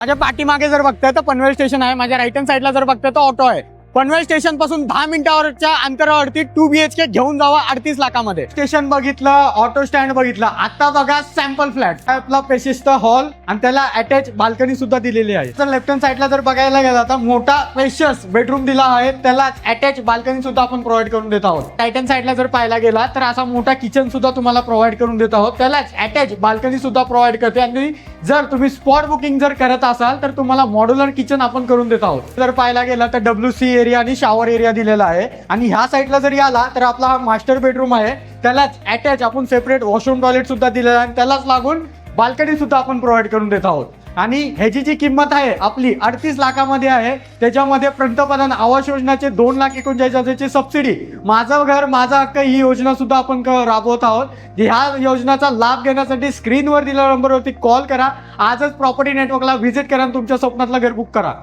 माझ्या पाठीमागे जर बघताय तर पनवेल स्टेशन आहे, माझ्या राईट हँड साईडला जर बघताय तर ऑटो आहे. पनवेल स्टेशन पासून 10 मिनिटावरच्या अंतरावरती 2 BHK घेऊन जावा 38 लाखामध्ये. स्टेशन बघितलं, ऑटो स्टँड बघितलं, आता बघा सॅम्पल फ्लॅट. आपला पेशिस्ट हॉल आणि त्याला अटॅच बाल्कनी सुद्धा दिलेली आहे. तर लेफ्ट हँड साईडला जर बघायला गेला तर मोठा स्पेशियस बेडरूम दिला आहे, त्याला अटॅच बाल्कनी सुद्धा आपण प्रोव्हाइड करून देत आहोत. राईट हँड साईडला जर पाहायला गेला तर असा मोठा किचन सुद्धा तुम्हाला प्रोव्हाइड करून देत आहोत, त्यालाच अटॅच बाल्कनी सुद्धा प्रोव्हाइड करते. आणि जर तुम्ही स्पॉट बुकिंग जर करत असाल तर तुम्हाला मॉड्युलर किचन आपण करून देत आहोत. जर पाहायला गेला तर WC एरिया आणि शॉवर एरिया दिलेला आहे. आणि ह्या साईडला जरी आला तर आपला हा मास्टर बेडरूम आहे, त्यालाच अटॅच आपण सेपरेट वॉशरूम टॉयलेट सुद्धा दिलेला आहे आणि त्यालाच लागून बाल्कनी सुद्धा आपण प्रोव्हाइड करून देत आहोत. आणि ह्याची जी किंमत आहे आपली 38 लाखामध्ये आहे. त्याच्यामध्ये पंतप्रधान आवास योजनेचे 2,39,000ची सबसिडी, माझं घर माझा हक्क ही योजना सुद्धा आपण राबवत आहोत. ह्या योजनेचा लाभ घेण्यासाठी स्क्रीनवर दिलेल्या नंबरवरती कॉल करा, आजच प्रॉपर्टी नेटवर्कला व्हिजिट करा आणि तुमच्या स्वप्नातलं घर बुक करा.